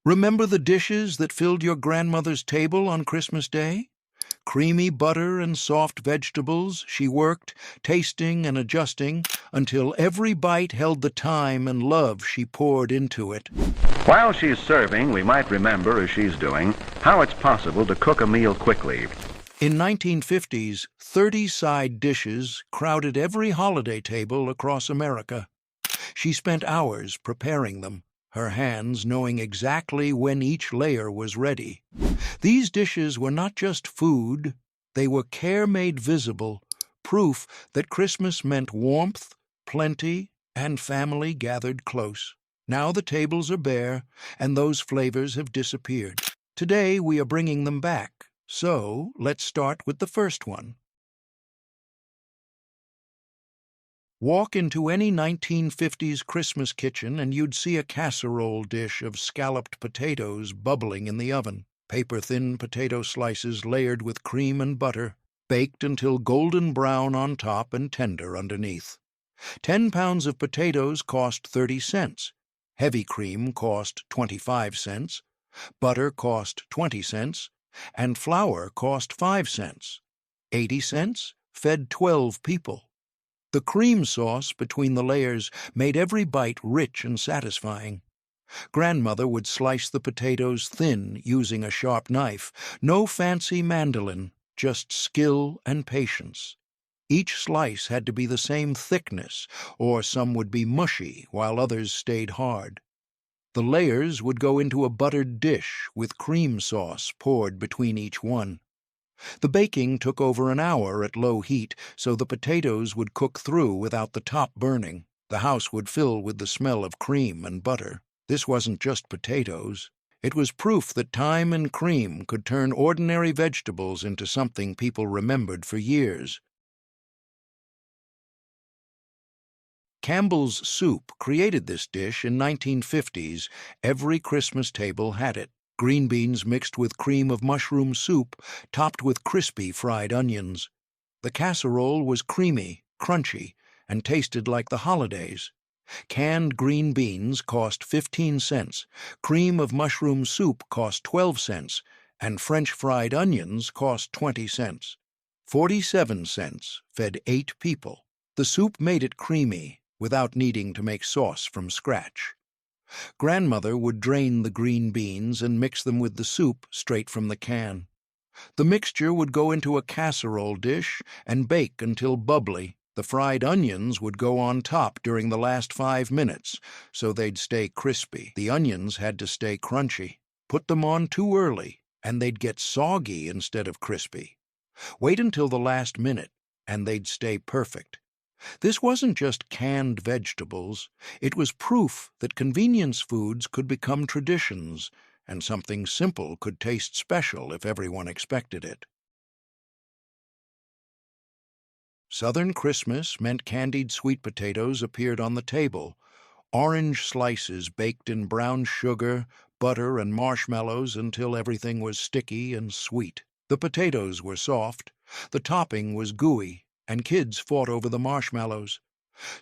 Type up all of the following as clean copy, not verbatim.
Remember the dishes that filled your grandmother's table on Christmas Day? Creamy butter and soft vegetables, she worked, tasting and adjusting, until every bite held the time and love she poured into it. While she's serving, we might remember, as she's doing, how it's possible to cook a meal quickly. In 1950s, 30 side dishes crowded every holiday table across America. She spent hours preparing them, her hands knowing exactly when each layer was ready. These dishes were not just food, they were care made visible, proof that Christmas meant warmth, plenty, and family gathered close. Now the tables are bare, and those flavors have disappeared. Today we are bringing them back, so let's start with the first one. Walk into any 1950s Christmas kitchen and you'd see a casserole dish of scalloped potatoes bubbling in the oven. Paper-thin potato slices layered with cream and butter, baked until golden brown on top and tender underneath. 10 pounds of potatoes cost 30 cents. Heavy cream cost 25 cents. Butter cost 20 cents. And flour cost 5 cents. 80 cents fed 12 people. The cream sauce between the layers made every bite rich and satisfying. Grandmother would slice the potatoes thin using a sharp knife. No fancy mandolin, just skill and patience. Each slice had to be the same thickness, or some would be mushy while others stayed hard. The layers would go into a buttered dish with cream sauce poured between each one. The baking took over an hour at low heat, so the potatoes would cook through without the top burning. The house would fill with the smell of cream and butter. This wasn't just potatoes. It was proof that time and cream could turn ordinary vegetables into something people remembered for years. Campbell's Soup created this dish in 1950s. Every Christmas table had it. Green beans mixed with cream of mushroom soup, topped with crispy fried onions. The casserole was creamy, crunchy, and tasted like the holidays. Canned green beans cost 15 cents, cream of mushroom soup cost 12 cents, and French fried onions cost 20 cents. 47 cents fed 8 people. The soup made it creamy, without needing to make sauce from scratch. Grandmother would drain the green beans and mix them with the soup straight from the can. The mixture would go into a casserole dish and bake until bubbly. The fried onions would go on top during the last 5 minutes, so they'd stay crispy. The onions had to stay crunchy. Put them on too early, and they'd get soggy instead of crispy. Wait until the last minute, and they'd stay perfect. This wasn't just canned vegetables. It was proof that convenience foods could become traditions, and something simple could taste special if everyone expected it. Southern Christmas meant candied sweet potatoes appeared on the table. Orange slices baked in brown sugar, butter, and marshmallows until everything was sticky and sweet. The potatoes were soft, the topping was gooey, and kids fought over the marshmallows.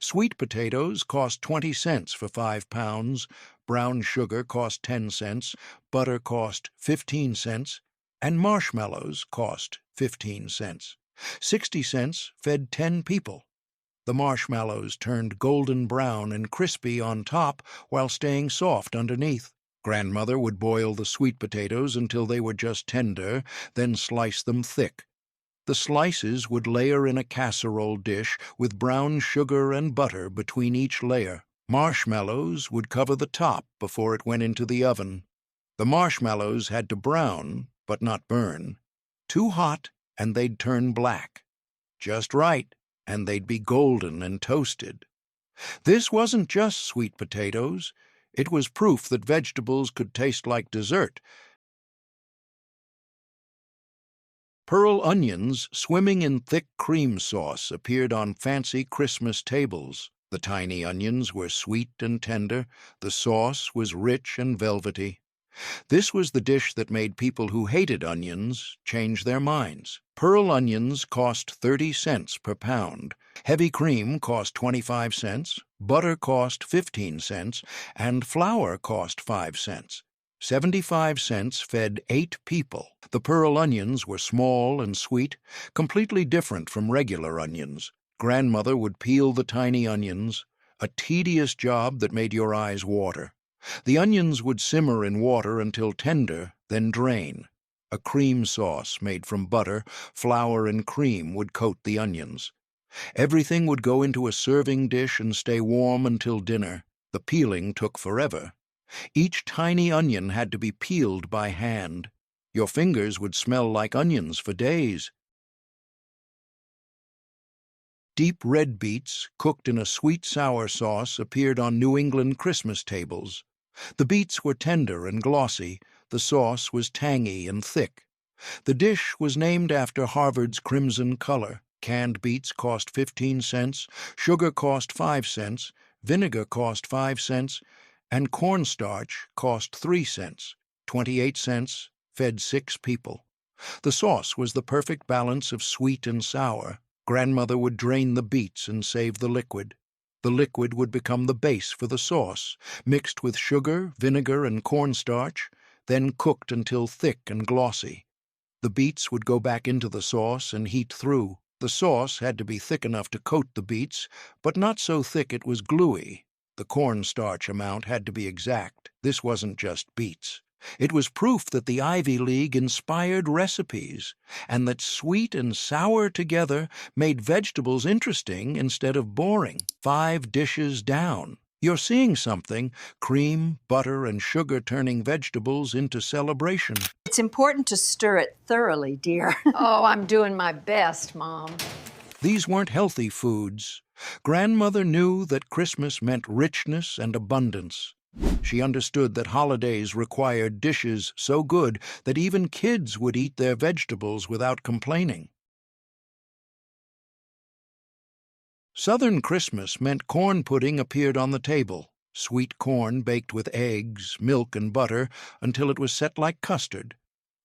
Sweet potatoes cost 20 cents for 5 pounds, brown sugar cost 10 cents, butter cost 15 cents, and marshmallows cost 15 cents. 60 cents fed 10 people. The marshmallows turned golden brown and crispy on top while staying soft underneath. Grandmother would boil the sweet potatoes until they were just tender, then slice them thick. The slices would layer in a casserole dish with brown sugar and butter between each layer. Marshmallows would cover the top before it went into the oven. The marshmallows had to brown, but not burn. Too hot, and they'd turn black. Just right, and they'd be golden and toasted. This wasn't just sweet potatoes. It was proof that vegetables could taste like dessert. Pearl onions swimming in thick cream sauce appeared on fancy Christmas tables. The tiny onions were sweet and tender. The sauce was rich and velvety. This was the dish that made people who hated onions change their minds. Pearl onions cost 30 cents per pound. Heavy cream cost 25 cents. Butter cost 15 cents. And flour cost 5 cents. 75 cents fed 8 people. The pearl onions were small and sweet, completely different from regular onions. Grandmother would peel the tiny onions, a tedious job that made your eyes water. The onions would simmer in water until tender, then drain. A cream sauce made from butter, flour, and cream would coat the onions. Everything would go into a serving dish and stay warm until dinner. The peeling took forever. Each tiny onion had to be peeled by hand. Your fingers would smell like onions for days. Deep red beets, cooked in a sweet-sour sauce, appeared on New England Christmas tables. The beets were tender and glossy. The sauce was tangy and thick. The dish was named after Harvard's crimson color. Canned beets cost 15 cents, sugar cost 5 cents, vinegar cost 5 cents, and cornstarch cost 3 cents. 28 cents fed 6 people. The sauce was the perfect balance of sweet and sour. Grandmother would drain the beets and save the liquid. The liquid would become the base for the sauce, mixed with sugar, vinegar, and cornstarch, then cooked until thick and glossy. The beets would go back into the sauce and heat through. The sauce had to be thick enough to coat the beets, but not so thick it was gluey. The cornstarch amount had to be exact. This wasn't just beets. It was proof that the Ivy League inspired recipes, and that sweet and sour together made vegetables interesting instead of boring. 5 dishes down. You're seeing something: cream, butter, and sugar turning vegetables into celebration. It's important to stir it thoroughly, dear. Oh, I'm doing my best, Mom. These weren't healthy foods. Grandmother knew that Christmas meant richness and abundance. She understood that holidays required dishes so good that even kids would eat their vegetables without complaining. Southern Christmas meant corn pudding appeared on the table. Sweet corn baked with eggs, milk, and butter until it was set like custard.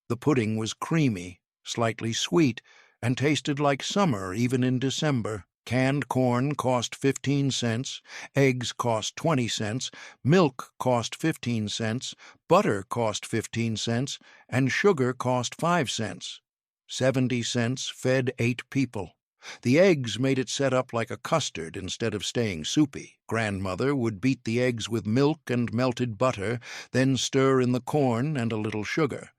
The pudding was creamy, slightly sweet, and tasted like summer even in December. Canned corn cost 15 cents, eggs cost 20 cents, milk cost 15 cents, butter cost 15 cents, and sugar cost 5 cents. 70 cents fed 8 people. The eggs made it set up like a custard instead of staying soupy. Grandmother would beat the eggs with milk and melted butter, then stir in the corn and a little sugar.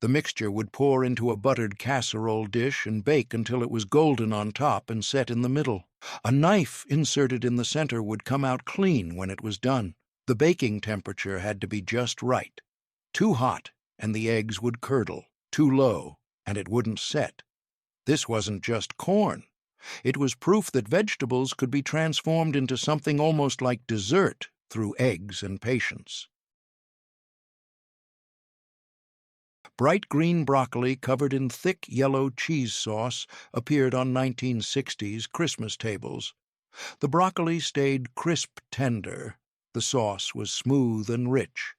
The mixture would pour into a buttered casserole dish and bake until it was golden on top and set in the middle. A knife inserted in the center would come out clean when it was done. The baking temperature had to be just right. Too hot, and the eggs would curdle. Too low, and it wouldn't set. This wasn't just corn. It was proof that vegetables could be transformed into something almost like dessert through eggs and patience. Bright green broccoli covered in thick yellow cheese sauce appeared on 1960s Christmas tables. The broccoli stayed crisp tender. The sauce was smooth and rich.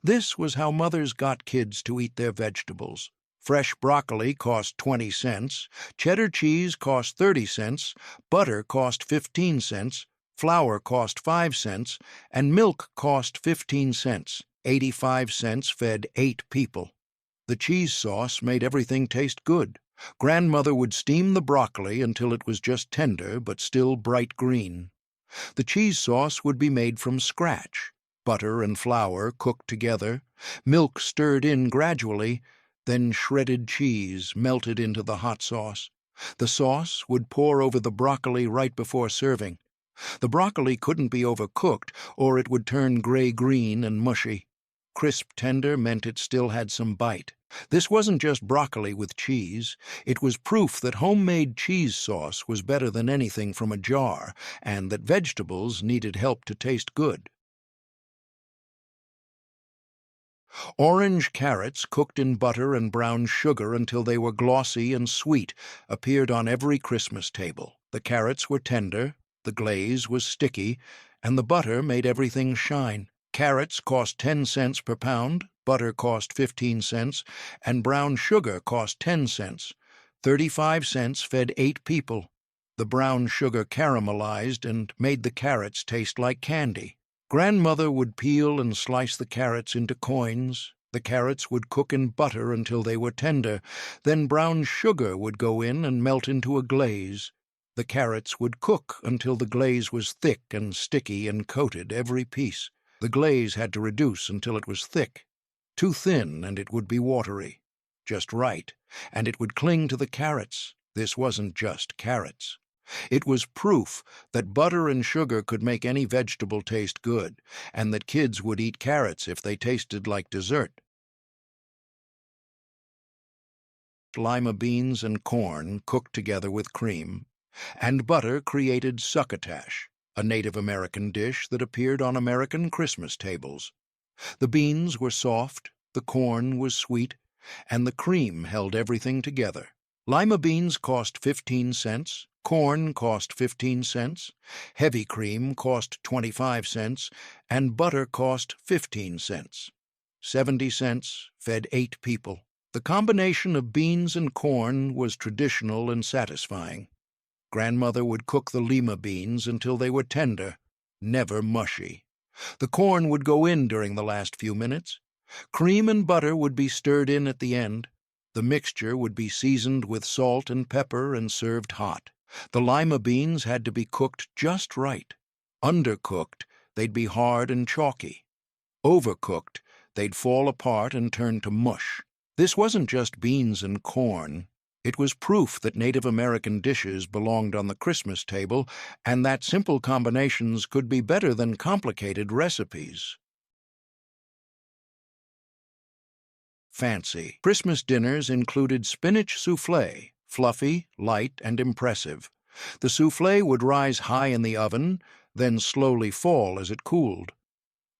This was how mothers got kids to eat their vegetables. Fresh broccoli cost 20 cents, cheddar cheese cost 30 cents, butter cost 15 cents, flour cost 5 cents, and milk cost 15 cents. 85 cents fed 8 people. The cheese sauce made everything taste good. Grandmother would steam the broccoli until it was just tender but still bright green. The cheese sauce would be made from scratch. Butter and flour cooked together, milk stirred in gradually, then shredded cheese melted into the hot sauce. The sauce would pour over the broccoli right before serving. The broccoli couldn't be overcooked, or it would turn gray-green and mushy. Crisp tender meant it still had some bite. This wasn't just broccoli with cheese. It was proof that homemade cheese sauce was better than anything from a jar, and that vegetables needed help to taste good. Orange carrots cooked in butter and brown sugar until they were glossy and sweet appeared on every Christmas table. The carrots were tender, the glaze was sticky, and the butter made everything shine. Carrots cost 10 cents per pound, butter cost 15 cents, and brown sugar cost 10 cents. 35 cents fed 8 people. The brown sugar caramelized and made the carrots taste like candy. Grandmother would peel and slice the carrots into coins, The carrots would cook in butter until they were tender. Then brown sugar would go in and melt into a glaze. The carrots would cook until the glaze was thick and sticky and coated every piece. The glaze had to reduce until it was thick. Too thin and it would be watery. Just right, and it would cling to the carrots. This wasn't just carrots. It was proof that butter and sugar could make any vegetable taste good, and that kids would eat carrots if they tasted like dessert. Lima beans and corn cooked together with cream, and butter created succotash, a Native American dish that appeared on American Christmas tables. The beans were soft, the corn was sweet, and the cream held everything together. Lima beans cost 15 cents, corn cost 15 cents, heavy cream cost 25 cents, and butter cost 15 cents. 70 cents fed 8 people. The combination of beans and corn was traditional and satisfying. Grandmother would cook the lima beans until they were tender, never mushy. The corn would go in during the last few minutes. Cream and butter would be stirred in at the end. The mixture would be seasoned with salt and pepper and served hot. The lima beans had to be cooked just right. Undercooked, they'd be hard and chalky. Overcooked, they'd fall apart and turn to mush. This wasn't just beans and corn. It was proof that Native American dishes belonged on the Christmas table, and that simple combinations could be better than complicated recipes. Fancy. Christmas dinners included spinach souffle, fluffy, light, and impressive. The souffle would rise high in the oven, then slowly fall as it cooled.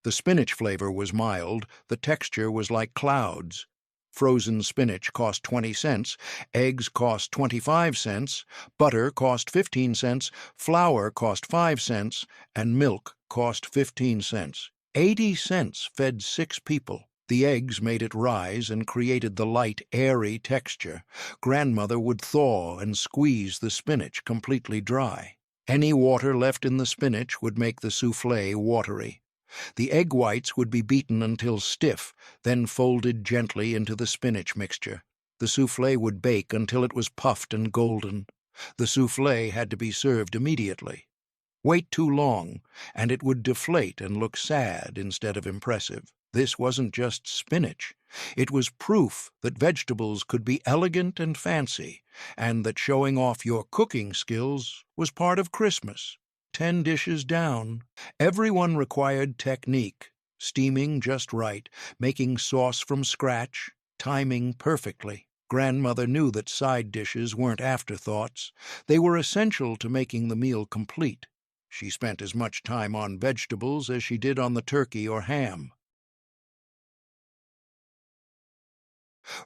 The spinach flavor was mild, the texture was like clouds. Frozen spinach cost 20 cents, eggs cost 25 cents, butter cost 15 cents, flour cost 5 cents, and milk cost 15 cents. 80 cents fed 6 people. The eggs made it rise and created the light, airy texture. Grandmother would thaw and squeeze the spinach completely dry. Any water left in the spinach would make the souffle watery. The egg whites would be beaten until stiff, then folded gently into the spinach mixture. The souffle would bake until it was puffed and golden. The souffle had to be served immediately. Wait too long, and it would deflate and look sad instead of impressive. This wasn't just spinach. It was proof that vegetables could be elegant and fancy, and that showing off your cooking skills was part of Christmas. 10 dishes down. Everyone required technique, steaming just right, making sauce from scratch, timing perfectly. Grandmother knew that side dishes weren't afterthoughts. They were essential to making the meal complete. She spent as much time on vegetables as she did on the turkey or ham.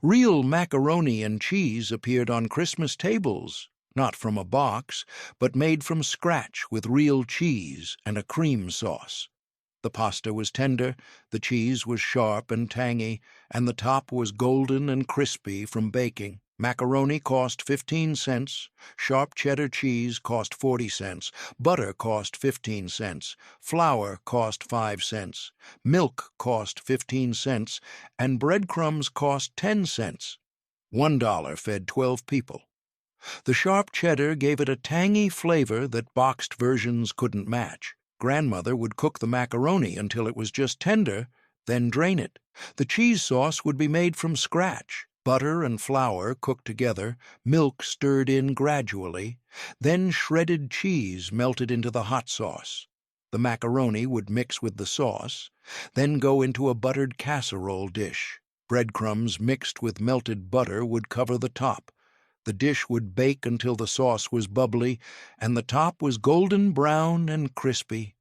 Real macaroni and cheese appeared on Christmas tables, not from a box, but made from scratch with real cheese and a cream sauce. The pasta was tender, the cheese was sharp and tangy, and the top was golden and crispy from baking. Macaroni cost 15 cents, sharp cheddar cheese cost 40 cents, butter cost 15 cents, flour cost 5 cents, milk cost 15 cents, and breadcrumbs cost 10 cents. $1 fed 12 people. The sharp cheddar gave it a tangy flavor that boxed versions couldn't match. Grandmother would cook the macaroni until it was just tender, then drain it. The cheese sauce would be made from scratch. Butter and flour cooked together, milk stirred in gradually, then shredded cheese melted into the hot sauce. The macaroni would mix with the sauce, then go into a buttered casserole dish. Breadcrumbs mixed with melted butter would cover the top. The dish would bake until the sauce was bubbly, and the top was golden brown and crispy.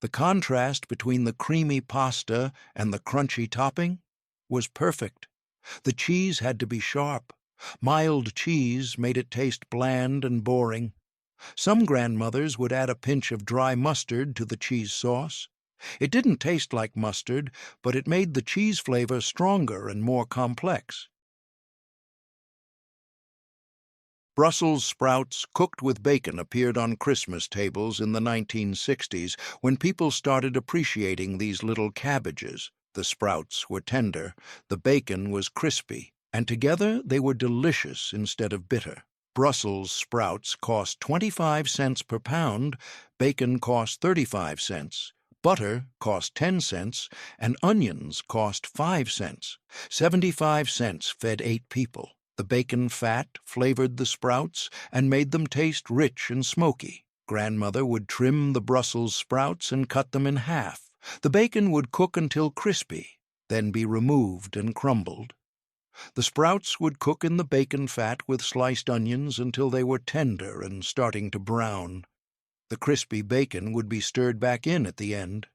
The contrast between the creamy pasta and the crunchy topping was perfect. The cheese had to be sharp. Mild cheese made it taste bland and boring. Some grandmothers would add a pinch of dry mustard to the cheese sauce. It didn't taste like mustard, but it made the cheese flavor stronger and more complex. Brussels sprouts cooked with bacon appeared on Christmas tables in the 1960s when people started appreciating these little cabbages. The sprouts were tender, the bacon was crispy, and together they were delicious instead of bitter. Brussels sprouts cost 25 cents per pound, bacon cost 35 cents, butter cost 10 cents, and onions cost 5 cents. 75 cents fed 8 people. The bacon fat flavored the sprouts and made them taste rich and smoky. Grandmother would trim the Brussels sprouts and cut them in half. The bacon would cook until crispy, then be removed and crumbled. The sprouts would cook in the bacon fat with sliced onions until they were tender and starting to brown. The crispy bacon would be stirred back in at the end.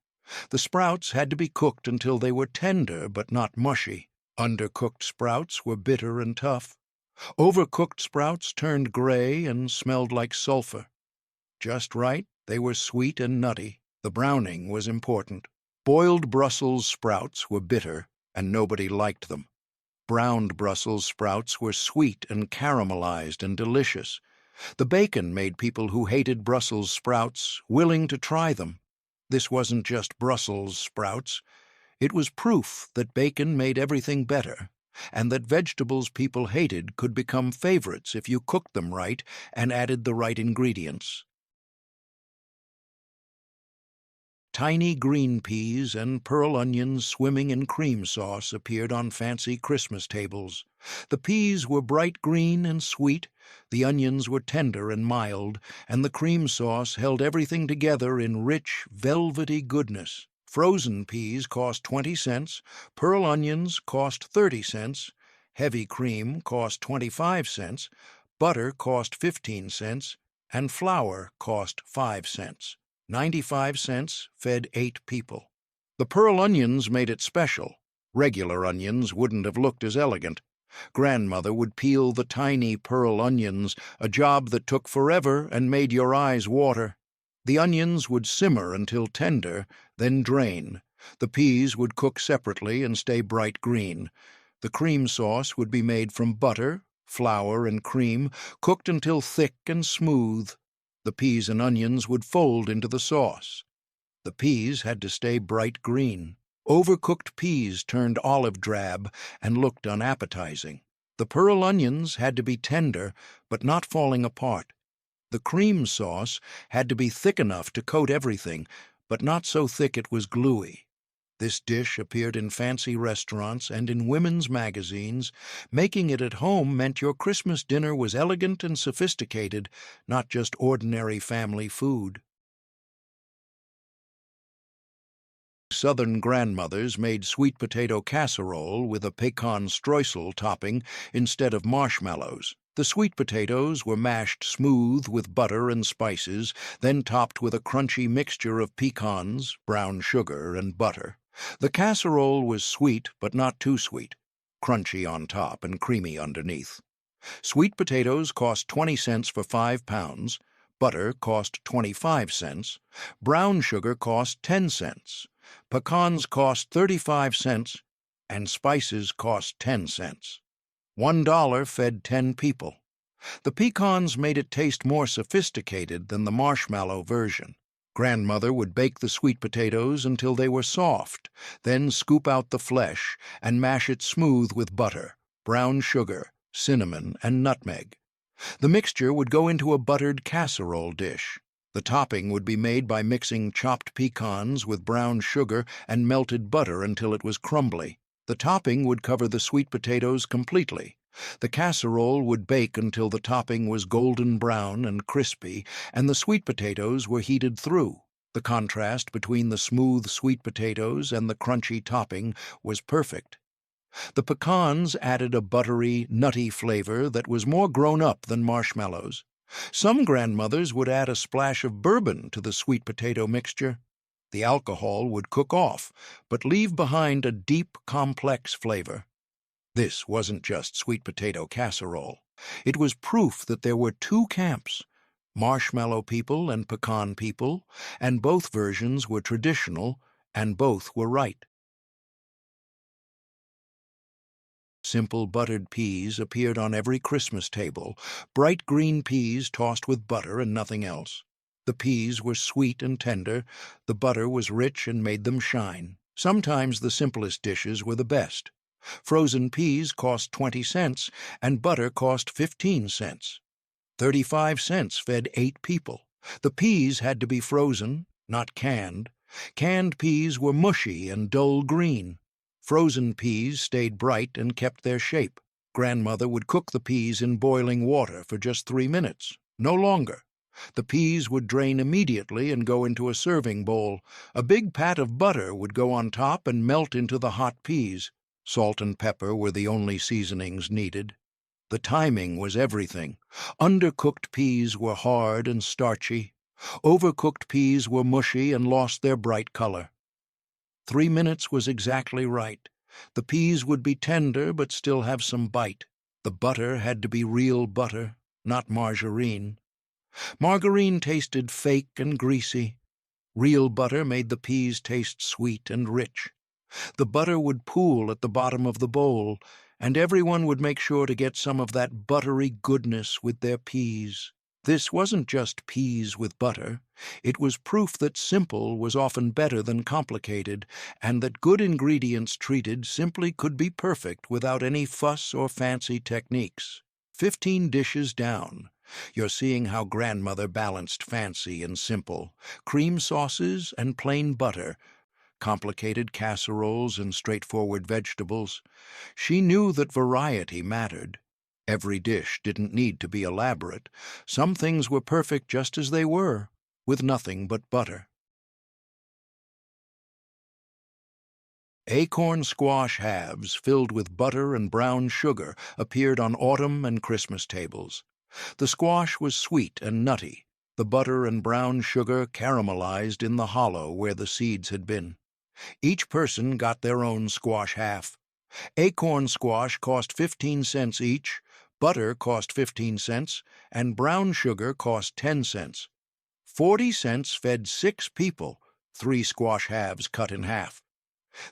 The sprouts had to be cooked until they were tender but not mushy. Undercooked sprouts were bitter and tough. Overcooked sprouts turned gray and smelled like sulfur. Just right, they were sweet and nutty. The browning was important. Boiled Brussels sprouts were bitter, and nobody liked them. Browned Brussels sprouts were sweet and caramelized and delicious. The bacon made people who hated Brussels sprouts willing to try them. This wasn't just Brussels sprouts. It was proof that bacon made everything better, and that vegetables people hated could become favorites if you cooked them right and added the right ingredients. Tiny green peas and pearl onions swimming in cream sauce appeared on fancy Christmas tables. The peas were bright green and sweet, the onions were tender and mild, and the cream sauce held everything together in rich, velvety goodness. Frozen peas cost 20 cents, pearl onions cost 30 cents, heavy cream cost 25 cents, butter cost 15 cents, and flour cost 5 cents. 95 cents fed 8 people. The pearl onions made it special. Regular onions wouldn't have looked as elegant. Grandmother would peel the tiny pearl onions, a job that took forever and made your eyes water. The onions would simmer until tender, then drain. The peas would cook separately and stay bright green. The cream sauce would be made from butter, flour, and cream, cooked until thick and smooth. The peas and onions would fold into the sauce. The peas had to stay bright green. Overcooked peas turned olive drab and looked unappetizing. The pearl onions had to be tender, but not falling apart. The cream sauce had to be thick enough to coat everything, but not so thick it was gluey. This dish appeared in fancy restaurants and in women's magazines. Making it at home meant your Christmas dinner was elegant and sophisticated, not just ordinary family food. Southern grandmothers made sweet potato casserole with a pecan streusel topping instead of marshmallows. The sweet potatoes were mashed smooth with butter and spices, then topped with a crunchy mixture of pecans, brown sugar, and butter. The casserole was sweet, but not too sweet, crunchy on top and creamy underneath. Sweet potatoes cost 20 cents for 5 pounds, butter cost 25 cents, brown sugar cost 10 cents, pecans cost 35 cents, and spices cost 10 cents. $1 fed 10 people. The pecans made it taste more sophisticated than the marshmallow version. Grandmother would bake the sweet potatoes until they were soft, then scoop out the flesh and mash it smooth with butter, brown sugar, cinnamon, and nutmeg. The mixture would go into a buttered casserole dish. The topping would be made by mixing chopped pecans with brown sugar and melted butter until it was crumbly. The topping would cover the sweet potatoes completely. The casserole would bake until the topping was golden brown and crispy, and the sweet potatoes were heated through. The contrast between the smooth sweet potatoes and the crunchy topping was perfect. The pecans added a buttery, nutty flavor that was more grown-up than marshmallows. Some grandmothers would add a splash of bourbon to the sweet potato mixture. The alcohol would cook off, but leave behind a deep, complex flavor. This wasn't just sweet potato casserole. It was proof that there were 2 camps, marshmallow people and pecan people, and both versions were traditional, and both were right. Simple buttered peas appeared on every Christmas table, bright green peas tossed with butter and nothing else. The peas were sweet and tender, the butter was rich and made them shine. Sometimes the simplest dishes were the best. Frozen peas cost 20 cents, and butter cost 15 cents. 35 cents fed 8 people. The peas had to be frozen, not canned. Canned peas were mushy and dull green. Frozen peas stayed bright and kept their shape. Grandmother would cook the peas in boiling water for just 3 minutes, no longer. The peas would drain immediately and go into a serving bowl. A big pat of butter would go on top and melt into the hot peas. Salt and pepper were the only seasonings needed. The timing was everything. Undercooked peas were hard and starchy. Overcooked peas were mushy and lost their bright color. 3 minutes was exactly right. The peas would be tender but still have some bite. The butter had to be real butter, not margarine. Margarine tasted fake and greasy. Real butter made the peas taste sweet and rich. The butter would pool at the bottom of the bowl, and everyone would make sure to get some of that buttery goodness with their peas. This wasn't just peas with butter. It was proof that simple was often better than complicated, and that good ingredients treated simply could be perfect without any fuss or fancy techniques. 15 dishes down. You're seeing how grandmother balanced fancy and simple, cream sauces and plain butter, complicated casseroles and straightforward vegetables. She knew that variety mattered. Every dish didn't need to be elaborate. Some things were perfect just as they were, with nothing but butter. Acorn squash halves filled with butter and brown sugar appeared on autumn and Christmas tables. The squash was sweet and nutty. The butter and brown sugar caramelized in the hollow where the seeds had been. Each person got their own squash half. Acorn squash cost 15 cents each, butter cost 15 cents, and brown sugar cost 10 cents. 40 cents fed 6 people, 3 squash halves cut in half.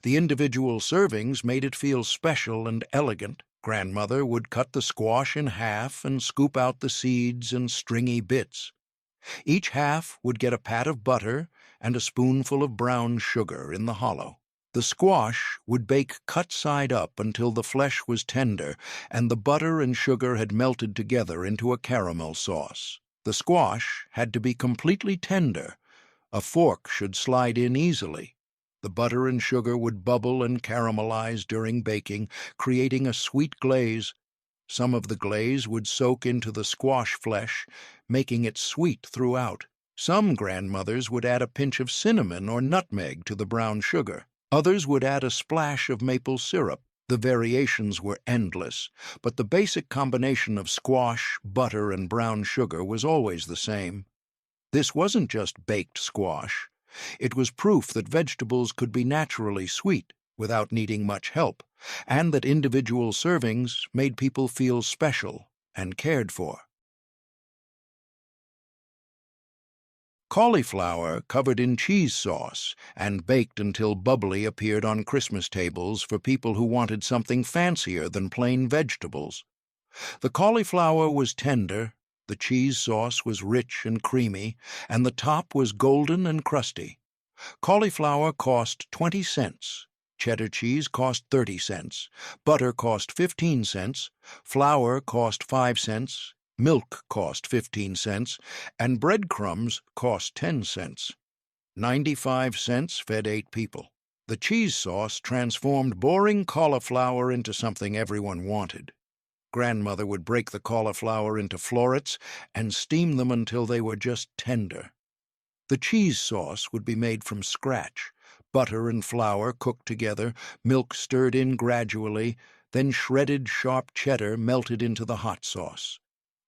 The individual servings made it feel special and elegant. Grandmother would cut the squash in half and scoop out the seeds and stringy bits. Each half would get a pat of butter and a spoonful of brown sugar in the hollow. The squash would bake cut side up until the flesh was tender and the butter and sugar had melted together into a caramel sauce. The squash had to be completely tender. A fork should slide in easily. The butter and sugar would bubble and caramelize during baking, creating a sweet glaze. Some of the glaze would soak into the squash flesh, making it sweet throughout. Some grandmothers would add a pinch of cinnamon or nutmeg to the brown sugar. Others would add a splash of maple syrup. The variations were endless, but the basic combination of squash, butter, and brown sugar was always the same. This wasn't just baked squash. It was proof that vegetables could be naturally sweet without needing much help, and that individual servings made people feel special and cared for. Cauliflower covered in cheese sauce and baked until bubbly appeared on Christmas tables for people who wanted something fancier than plain vegetables. The cauliflower was tender, the cheese sauce was rich and creamy, and the top was golden and crusty. Cauliflower cost 20 cents. Cheddar cheese cost 30 cents. Butter cost 15 cents. Flour cost 5 cents. Milk cost 15 cents, and breadcrumbs cost 10 cents. 95 cents fed 8 people. The cheese sauce transformed boring cauliflower into something everyone wanted. Grandmother would break the cauliflower into florets and steam them until they were just tender. The cheese sauce would be made from scratch. Butter and flour cooked together, milk stirred in gradually, then shredded sharp cheddar melted into the hot sauce.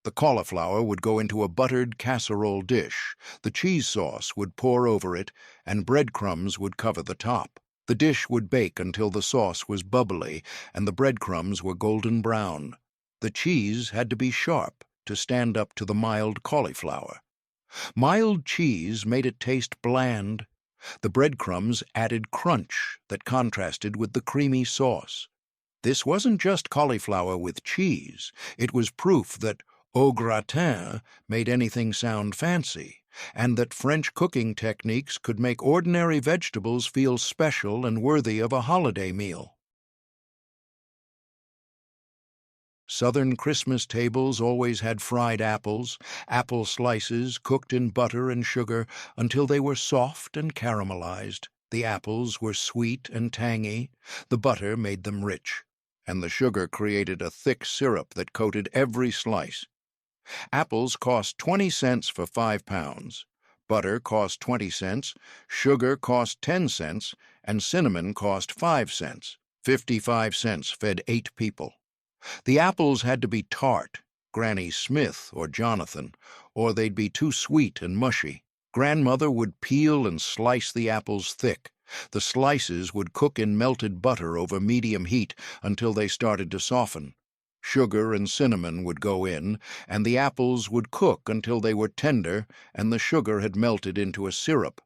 The cauliflower would go into a buttered casserole dish, the cheese sauce would pour over it, and breadcrumbs would cover the top. The dish would bake until the sauce was bubbly and the breadcrumbs were golden brown. The cheese had to be sharp to stand up to the mild cauliflower. Mild cheese made it taste bland. The breadcrumbs added crunch that contrasted with the creamy sauce. This wasn't just cauliflower with cheese. It was proof that au gratin made anything sound fancy. and that French cooking techniques could make ordinary vegetables feel special and worthy of a holiday meal. Southern Christmas tables always had fried apples, apple slices cooked in butter and sugar until they were soft and caramelized. The apples were sweet and tangy, the butter made them rich, and the sugar created a thick syrup that coated every slice. Apples cost 20 cents for 5 pounds. Butter cost 20 cents, sugar cost 10 cents, and cinnamon cost 5 cents. 55 cents fed 8 people. The apples had to be tart, Granny Smith or Jonathan, or they'd be too sweet and mushy. Grandmother would peel and slice the apples thick. The slices would cook in melted butter over medium heat until they started to soften. Sugar and cinnamon would go in, and the apples would cook until they were tender and the sugar had melted into a syrup.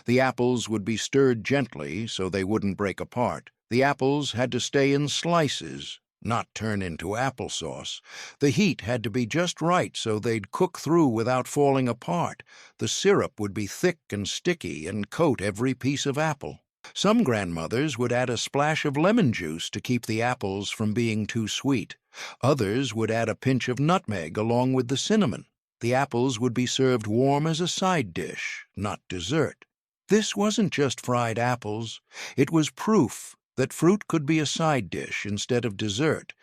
The apples would be stirred gently so they wouldn't break apart. The apples had to stay in slices, not turn into applesauce. The heat had to be just right so they'd cook through without falling apart. The syrup would be thick and sticky and coat every piece of apple. Some grandmothers would add a splash of lemon juice to keep the apples from being too sweet. Others would add a pinch of nutmeg along with the cinnamon. The apples would be served warm as a side dish, not dessert. This wasn't just fried apples. It was proof that fruit could be a side dish instead of dessert.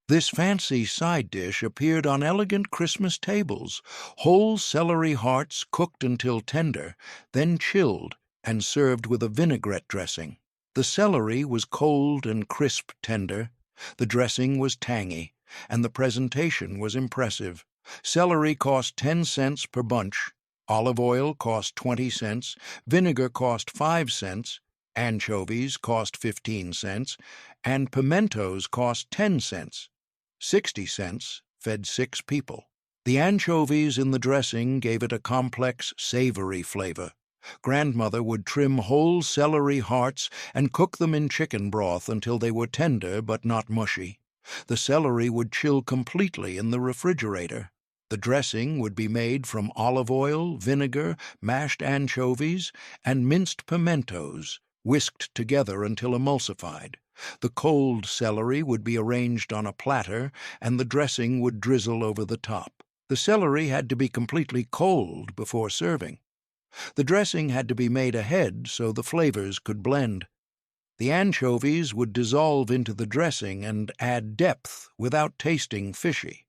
This fancy side dish appeared on elegant Christmas tables, whole celery hearts cooked until tender, then chilled and served with a vinaigrette dressing. The celery was cold and crisp tender, the dressing was tangy, and the presentation was impressive. Celery cost 10 cents per bunch. Olive oil cost 20 cents, vinegar cost 5 cents, anchovies cost 15 cents, and pimentos cost 10 cents. 60 cents fed 6 people. The anchovies in the dressing gave it a complex, savory flavor. Grandmother would trim whole celery hearts and cook them in chicken broth until they were tender but not mushy. The celery would chill completely in the refrigerator. The dressing would be made from olive oil, vinegar, mashed anchovies, and minced pimentos, whisked together until emulsified. The cold celery would be arranged on a platter, and the dressing would drizzle over the top. The celery had to be completely cold before serving. The dressing had to be made ahead so the flavors could blend. The anchovies would dissolve into the dressing and add depth without tasting fishy.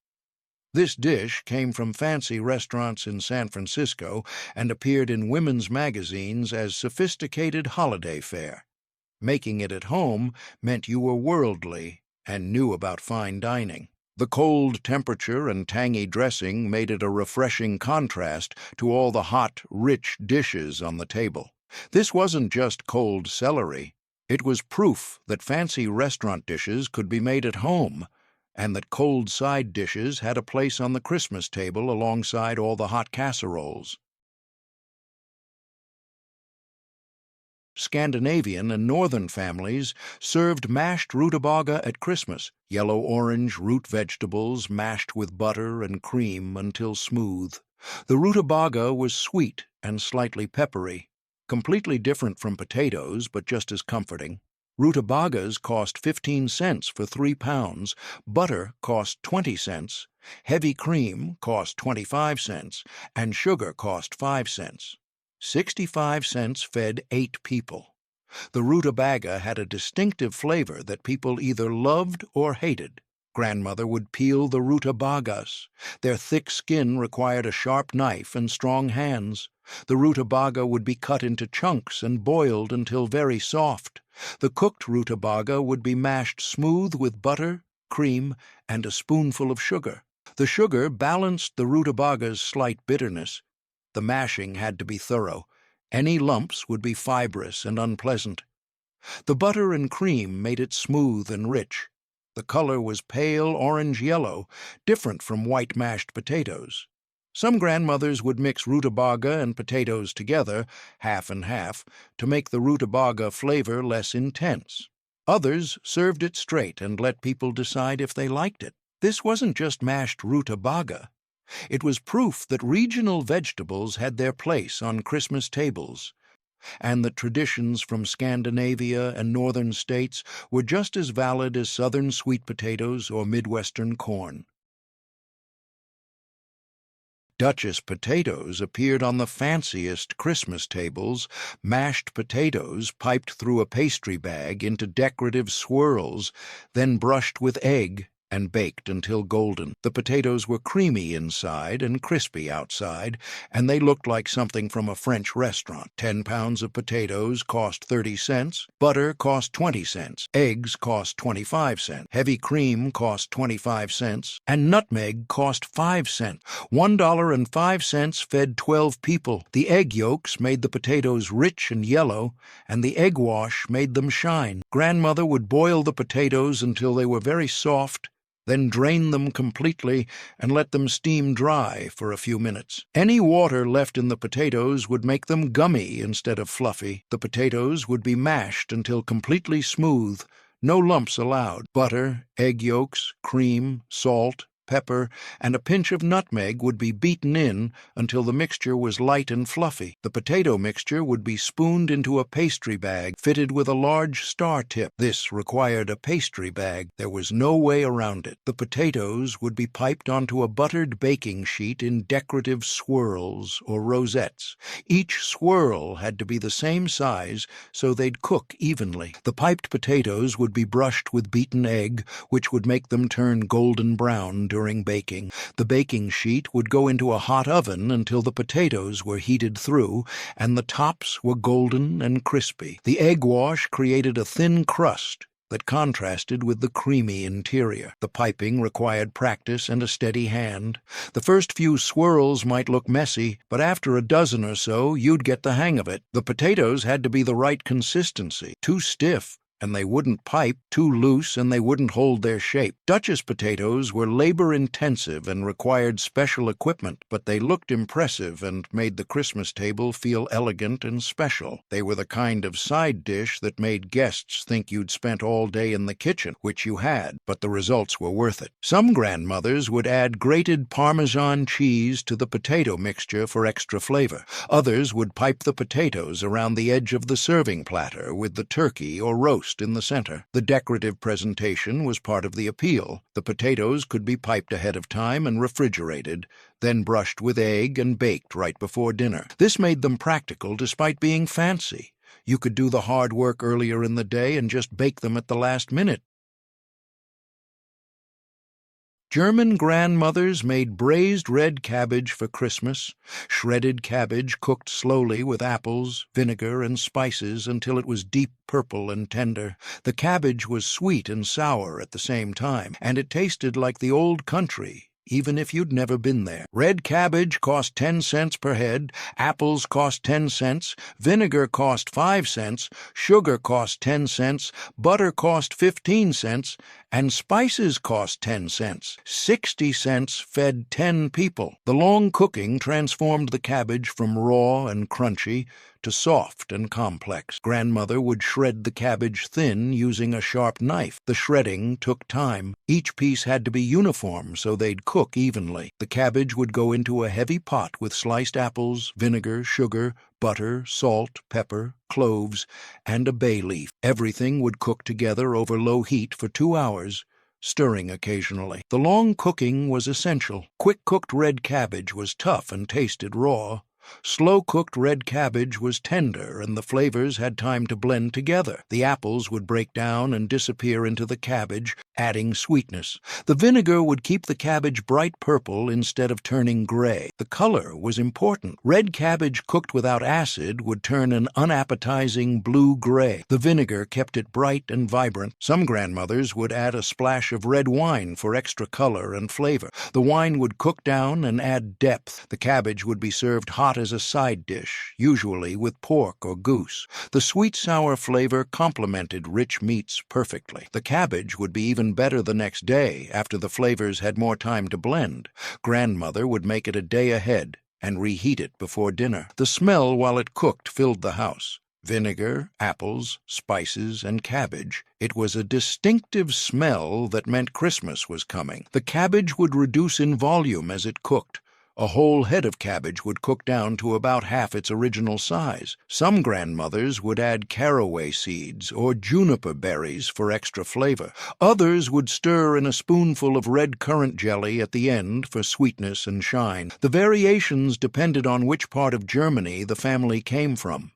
This dish came from fancy restaurants in San Francisco and appeared in women's magazines as sophisticated holiday fare. Making it at home meant you were worldly and knew about fine dining. The cold temperature and tangy dressing made it a refreshing contrast to all the hot, rich dishes on the table. This wasn't just cold celery. It was proof that fancy restaurant dishes could be made at home, and that cold side dishes had a place on the Christmas table alongside all the hot casseroles. Scandinavian and northern families served mashed rutabaga at Christmas, yellow-orange root vegetables mashed with butter and cream until smooth. The rutabaga was sweet and slightly peppery, completely different from potatoes but just as comforting. Rutabagas cost 15 cents for 3 pounds, butter cost 20 cents, heavy cream cost 25 cents, and sugar cost 5 cents. 65 cents fed 8 people. The rutabaga had a distinctive flavor that people either loved or hated. Grandmother would peel the rutabagas. Their thick skin required a sharp knife and strong hands. The rutabaga would be cut into chunks and boiled until very soft. The cooked rutabaga would be mashed smooth with butter, cream, and a spoonful of sugar. The sugar balanced the rutabaga's slight bitterness. The mashing had to be thorough. Any lumps would be fibrous and unpleasant. The butter and cream made it smooth and rich. The color was pale orange-yellow, different from white mashed potatoes. Some grandmothers would mix rutabaga and potatoes together, half and half, to make the rutabaga flavor less intense. Others served it straight and let people decide if they liked it. This wasn't just mashed rutabaga. It was proof that regional vegetables had their place on Christmas tables, and that traditions from Scandinavia and northern states were just as valid as southern sweet potatoes or Midwestern corn. Duchess potatoes appeared on the fanciest Christmas tables, mashed potatoes piped through a pastry bag into decorative swirls, then brushed with egg and baked until golden. The potatoes were creamy inside and crispy outside, and they looked like something from a French restaurant. 10 pounds of potatoes cost 30 cents, butter cost 20 cents, eggs cost 25 cents, heavy cream cost 25 cents, and nutmeg cost 5 cents. $1.05 fed 12 people. The egg yolks made the potatoes rich and yellow, and the egg wash made them shine. Grandmother would boil the potatoes until they were very soft, then drain them completely and let them steam dry for a few minutes. Any water left in the potatoes would make them gummy instead of fluffy. The potatoes would be mashed until completely smooth, no lumps allowed. Butter, egg yolks, cream, salt, pepper, and a pinch of nutmeg would be beaten in until the mixture was light and fluffy. The potato mixture would be spooned into a pastry bag fitted with a large star tip. This required a pastry bag. There was no way around it. The potatoes would be piped onto a buttered baking sheet in decorative swirls or rosettes. Each swirl had to be the same size so they'd cook evenly. The piped potatoes would be brushed with beaten egg, which would make them turn golden brown during baking. The baking sheet would go into a hot oven until the potatoes were heated through and the tops were golden and crispy. The egg wash created a thin crust that contrasted with the creamy interior. The piping required practice and a steady hand. The first few swirls might look messy, but after a dozen or so, you'd get the hang of it. The potatoes had to be the right consistency. Too stiff, and they wouldn't pipe, too loose, and they wouldn't hold their shape. Duchess potatoes were labor-intensive and required special equipment, but they looked impressive and made the Christmas table feel elegant and special. They were the kind of side dish that made guests think you'd spent all day in the kitchen, which you had, but the results were worth it. Some grandmothers would add grated Parmesan cheese to the potato mixture for extra flavor. Others would pipe the potatoes around the edge of the serving platter with the turkey or roast in the center. The decorative presentation was part of the appeal. The potatoes could be piped ahead of time and refrigerated, then brushed with egg and baked right before dinner. This made them practical despite being fancy. You could do the hard work earlier in the day and just bake them at the last minute. German grandmothers made braised red cabbage for Christmas, shredded cabbage cooked slowly with apples, vinegar, and spices until it was deep purple and tender. The cabbage was sweet and sour at the same time, and it tasted like the old country, even if you'd never been there. Red cabbage cost 10 cents per head, apples cost 10 cents, vinegar cost 5 cents, sugar cost 10 cents, butter cost 15 cents, and spices cost 10 cents. 60 cents fed 10 people. The long cooking transformed the cabbage from raw and crunchy to soft and complex. Grandmother would shred the cabbage thin using a sharp knife. The shredding took time. Each piece had to be uniform so they'd cook evenly. The cabbage would go into a heavy pot with sliced apples, vinegar, sugar, butter, salt, pepper, cloves, and a bay leaf. Everything would cook together over low heat for 2 hours, stirring occasionally. The long cooking was essential. Quick-cooked red cabbage was tough and tasted raw. Slow-cooked red cabbage was tender, and the flavors had time to blend together. The apples would break down and disappear into the cabbage, adding sweetness. The vinegar would keep the cabbage bright purple instead of turning gray. The color was important. Red cabbage cooked without acid would turn an unappetizing blue-gray. The vinegar kept it bright and vibrant. Some grandmothers would add a splash of red wine for extra color and flavor. The wine would cook down and add depth. The cabbage would be served hot as a side dish, usually with pork or goose. The sweet-sour flavor complemented rich meats perfectly. The cabbage would be even better the next day after the flavors had more time to blend. Grandmother would make it a day ahead and reheat it before dinner. The smell while it cooked filled the house. vinegar, apples, spices, and cabbage. It was a distinctive smell that meant Christmas was coming. The cabbage would reduce in volume as it cooked. A whole head of cabbage would cook down to about half its original size. Some grandmothers would add caraway seeds or juniper berries for extra flavor. Others would stir in a spoonful of red currant jelly at the end for sweetness and shine. The variations depended on which part of Germany the family came from.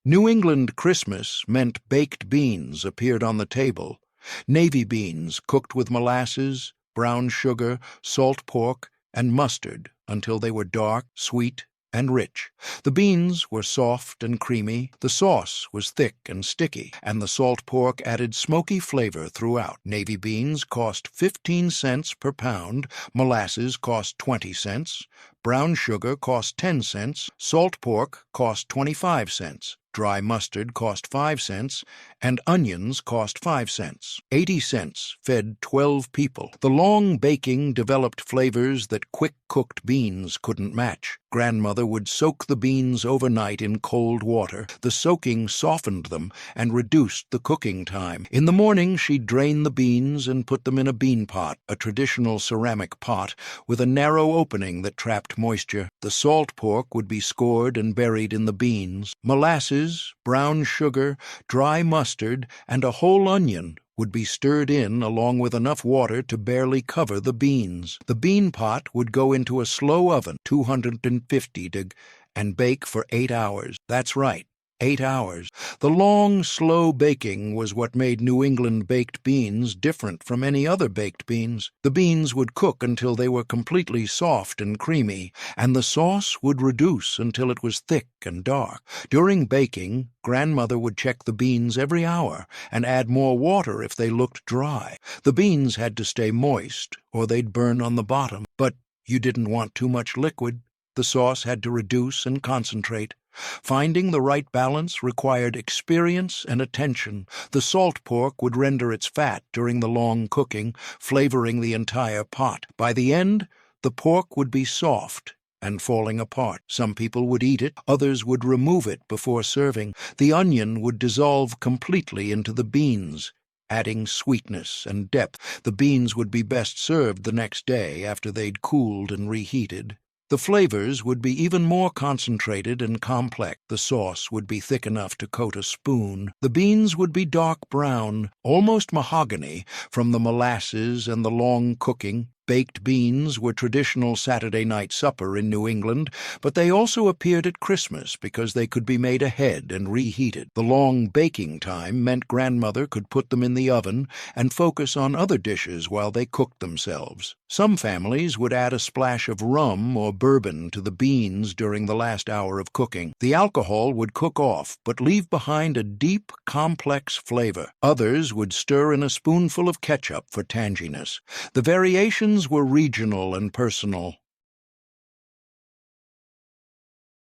New England Christmas meant baked beans appeared on the table. Navy beans cooked with molasses, brown sugar, salt pork, and mustard until they were dark, sweet, and rich. The beans were soft and creamy, the sauce was thick and sticky, and the salt pork added smoky flavor throughout. Navy beans cost 15 cents per pound, molasses cost 20 cents, brown sugar cost 10 cents, salt pork cost 25 cents. Dry mustard cost 5 cents, and onions cost 5 cents. 80 cents fed 12 people. The long baking developed flavors that quick-cooked beans couldn't match. Grandmother would soak the beans overnight in cold water. The soaking softened them and reduced the cooking time. In the morning, she'd drain the beans and put them in a bean pot, a traditional ceramic pot with a narrow opening that trapped moisture. The salt pork would be scored and buried in the beans. Molasses, brown sugar, dry mustard, and a whole onion would be stirred in along with enough water to barely cover the beans. The bean pot would go into a slow oven, 250 deg, and bake for 8 hours. That's right, 8 hours. The long, slow baking was what made New England baked beans different from any other baked beans. The beans would cook until they were completely soft and creamy, and the sauce would reduce until it was thick and dark. During baking, Grandmother would check the beans every hour and add more water if they looked dry. The beans had to stay moist, or they'd burn on the bottom. But you didn't want too much liquid. The sauce had to reduce and concentrate. Finding the right balance required experience and attention. The salt pork would render its fat during the long cooking, flavoring the entire pot. By the end, the pork would be soft and falling apart. Some people would eat it, others would remove it before serving. The onion would dissolve completely into the beans, adding sweetness and depth. The beans would be best served the next day after they'd cooled and reheated. The flavors would be even more concentrated and complex. The sauce would be thick enough to coat a spoon. The beans would be dark brown, almost mahogany, from the molasses and the long cooking. Baked beans were traditional Saturday night supper in New England, but they also appeared at Christmas because they could be made ahead and reheated. The long baking time meant Grandmother could put them in the oven and focus on other dishes while they cooked themselves. Some families would add a splash of rum or bourbon to the beans during the last hour of cooking. The alcohol would cook off, but leave behind a deep, complex flavor. Others would stir in a spoonful of ketchup for tanginess. The variations were regional and personal.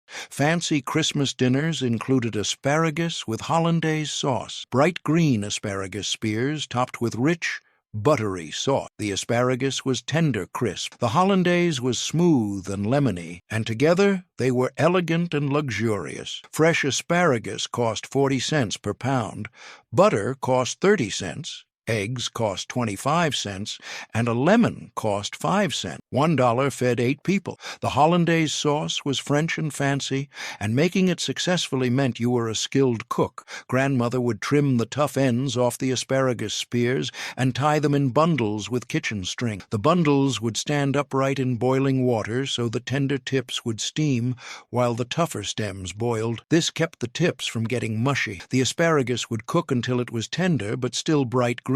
Fancy Christmas dinners included asparagus with hollandaise sauce, bright green asparagus spears topped with rich, buttery sauce. The asparagus was tender crisp. The hollandaise was smooth and lemony, and together they were elegant and luxurious. Fresh asparagus cost 40 cents per pound. Butter cost 30 cents. Eggs cost 25 cents, and a lemon cost 5 cents. $1 fed 8 people. The hollandaise sauce was French and fancy, and making it successfully meant you were a skilled cook. Grandmother would trim the tough ends off the asparagus spears and tie them in bundles with kitchen string. The bundles would stand upright in boiling water so the tender tips would steam while the tougher stems boiled. This kept the tips from getting mushy. The asparagus would cook until it was tender but still bright green,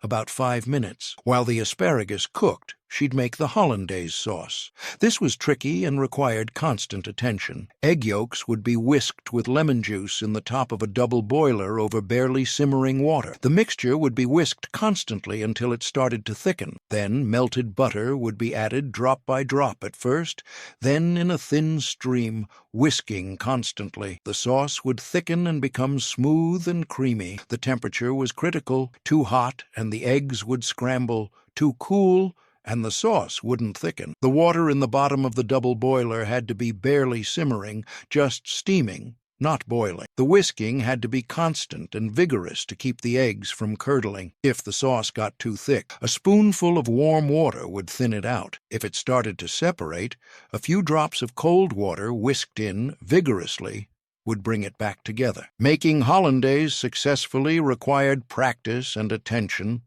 about 5 minutes. While the asparagus cooked, she'd make the hollandaise sauce. This was tricky and required constant attention. Egg yolks would be whisked with lemon juice in the top of a double boiler over barely simmering water. The mixture would be whisked constantly until it started to thicken. Then melted butter would be added drop by drop at first, then in a thin stream, whisking constantly. The sauce would thicken and become smooth and creamy. The temperature was critical. Too hot and the eggs would scramble. Too cool and the sauce wouldn't thicken. The water in the bottom of the double boiler had to be barely simmering, just steaming, not boiling. The whisking had to be constant and vigorous to keep the eggs from curdling. If the sauce got too thick, a spoonful of warm water would thin it out. If it started to separate, a few drops of cold water whisked in vigorously would bring it back together. Making hollandaise successfully required practice and attention.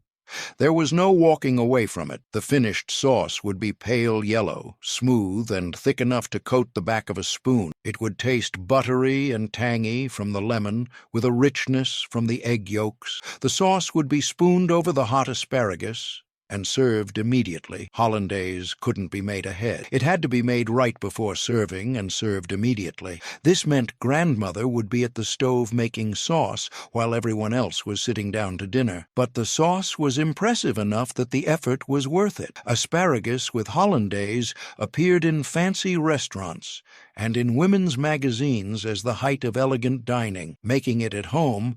There was no walking away from it. The finished sauce would be pale yellow, smooth, and thick enough to coat the back of a spoon. It would taste buttery and tangy from the lemon, with a richness from the egg yolks. The sauce would be spooned over the hot asparagus and served immediately. Hollandaise couldn't be made ahead. It had to be made right before serving and served immediately. This meant grandmother would be at the stove making sauce while everyone else was sitting down to dinner. But the sauce was impressive enough that the effort was worth it. Asparagus with hollandaise appeared in fancy restaurants and in women's magazines as the height of elegant dining. Making it at home,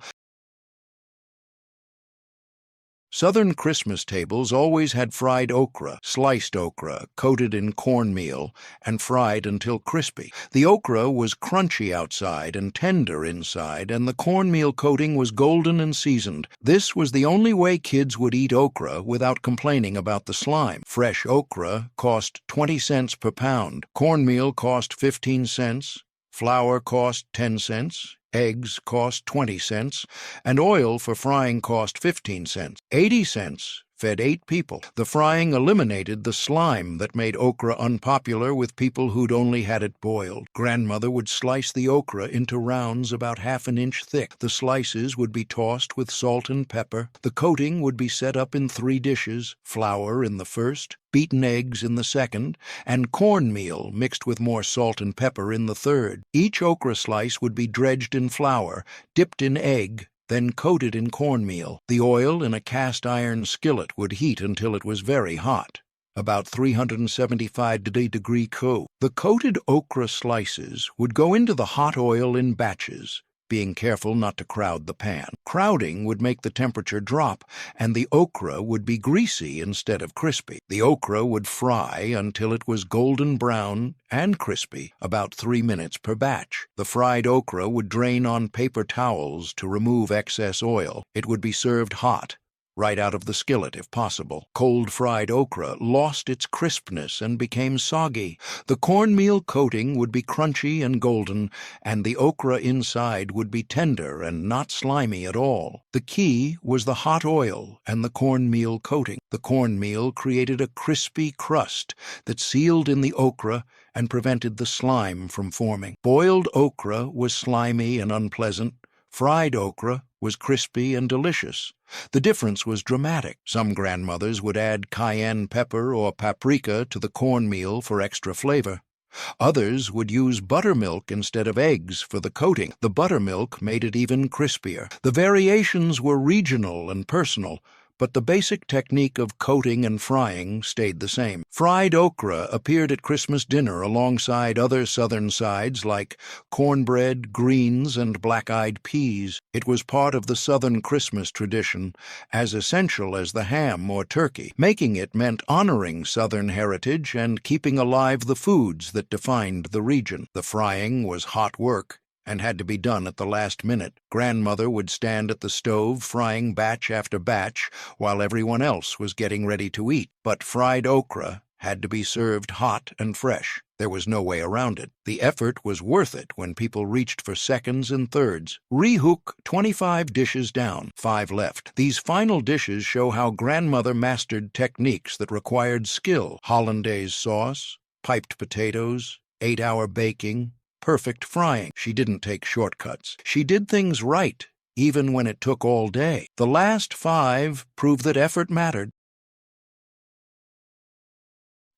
Southern Christmas tables always had fried okra, sliced okra, coated in cornmeal, and fried until crispy. The okra was crunchy outside and tender inside, and the cornmeal coating was golden and seasoned. This was the only way kids would eat okra without complaining about the slime. Fresh okra cost 20 cents per pound. Cornmeal cost 15 cents. Flour cost 10 cents. Eggs cost 20 cents, and oil for frying cost 15 cents. 80 cents fed 8 people. The frying eliminated the slime that made okra unpopular with people who'd only had it boiled. Grandmother would slice the okra into rounds about half an inch thick. The slices would be tossed with salt and pepper. The coating would be set up in 3 dishes, flour in the first, beaten eggs in the second, and cornmeal mixed with more salt and pepper in the third. Each okra slice would be dredged in flour, dipped in egg, then coated in cornmeal. The oil in a cast-iron skillet would heat until it was very hot, about 375-degree Celsius. The coated okra slices would go into the hot oil in batches, being careful not to crowd the pan. Crowding would make the temperature drop, and the okra would be greasy instead of crispy. The okra would fry until it was golden brown and crispy, about 3 minutes per batch. The fried okra would drain on paper towels to remove excess oil. It would be served hot, right out of the skillet if possible. Cold fried okra lost its crispness and became soggy. The cornmeal coating would be crunchy and golden, and the okra inside would be tender and not slimy at all. The key was the hot oil and the cornmeal coating. The cornmeal created a crispy crust that sealed in the okra and prevented the slime from forming. Boiled okra was slimy and unpleasant. Fried okra was crispy and delicious. The difference was dramatic. Some grandmothers would add cayenne pepper or paprika to the cornmeal for extra flavor. Others would use buttermilk instead of eggs for the coating. The buttermilk made it even crispier. The variations were regional and personal, but the basic technique of coating and frying stayed the same. Fried okra appeared at Christmas dinner alongside other Southern sides like cornbread, greens, and black-eyed peas. It was part of the Southern Christmas tradition, as essential as the ham or turkey. Making it meant honoring Southern heritage and keeping alive the foods that defined the region. The frying was hot work and had to be done at the last minute. Grandmother would stand at the stove frying batch after batch while everyone else was getting ready to eat. But fried okra had to be served hot and fresh. There was no way around it. The effort was worth it when people reached for seconds and thirds. Rehook 25 dishes down, 5 left. These final dishes show how grandmother mastered techniques that required skill. Hollandaise sauce, piped potatoes, 8-hour baking, perfect frying. She didn't take shortcuts. She did things right, even when it took all day. The last 5 prove that effort mattered.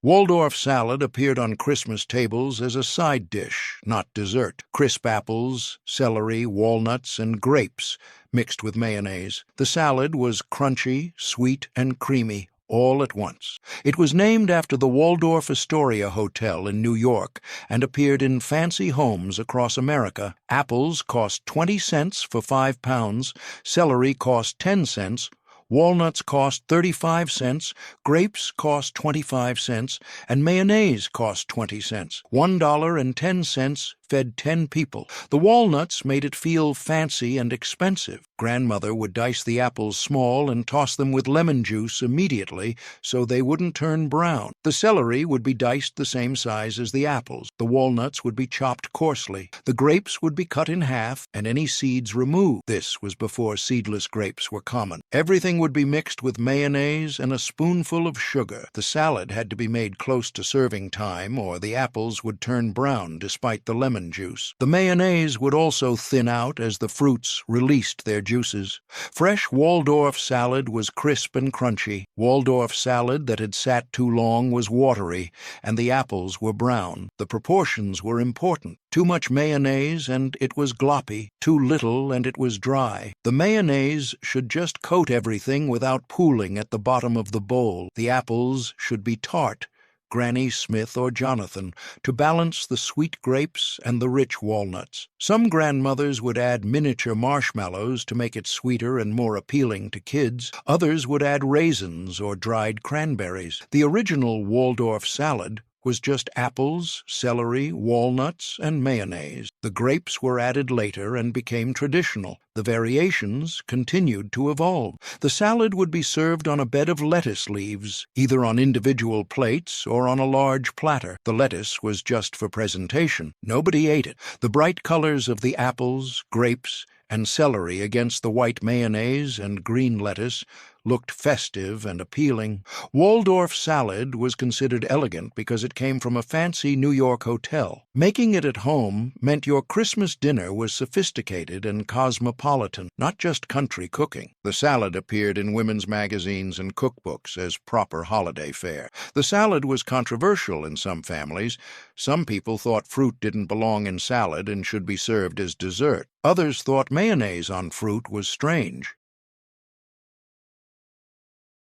Waldorf salad appeared on Christmas tables as a side dish, not dessert. Crisp apples, celery, walnuts, and grapes mixed with mayonnaise. The salad was crunchy, sweet, and creamy, all at once. It was named after the Waldorf Astoria Hotel in New York and appeared in fancy homes across America. Apples cost 20 cents for 5 pounds, celery cost 10 cents, Walnuts cost 35 cents, grapes cost 25 cents, and mayonnaise cost 20 cents. $1.10 fed 10 people. The walnuts made it feel fancy and expensive. Grandmother would dice the apples small and toss them with lemon juice immediately so they wouldn't turn brown. The celery would be diced the same size as the apples. The walnuts would be chopped coarsely. The grapes would be cut in half and any seeds removed. This was before seedless grapes were common. Everything would be mixed with mayonnaise and a spoonful of sugar. The salad had to be made close to serving time or the apples would turn brown despite the lemon juice. The mayonnaise would also thin out as the fruits released their juices. Fresh Waldorf salad was crisp and crunchy. Waldorf salad that had sat too long was watery, and the apples were brown. The proportions were important. Too much mayonnaise and it was gloppy. Too little and it was dry. The mayonnaise should just coat everything without pooling at the bottom of the bowl. The apples should be tart, Granny Smith or Jonathan, to balance the sweet grapes and the rich walnuts. Some grandmothers would add miniature marshmallows to make it sweeter and more appealing to kids. Others would add raisins or dried cranberries. The original Waldorf salad was just apples, celery, walnuts, and mayonnaise. The grapes were added later and became traditional. The variations continued to evolve. The salad would be served on a bed of lettuce leaves, either on individual plates or on a large platter. The lettuce was just for presentation. Nobody ate it. The bright colors of the apples, grapes, and celery against the white mayonnaise and green lettuce looked festive and appealing. Waldorf salad was considered elegant because it came from a fancy New York hotel. Making it at home meant your Christmas dinner was sophisticated and cosmopolitan, not just country cooking. The salad appeared in women's magazines and cookbooks as proper holiday fare. The salad was controversial in some families. Some people thought fruit didn't belong in salad and should be served as dessert. Others thought mayonnaise on fruit was strange.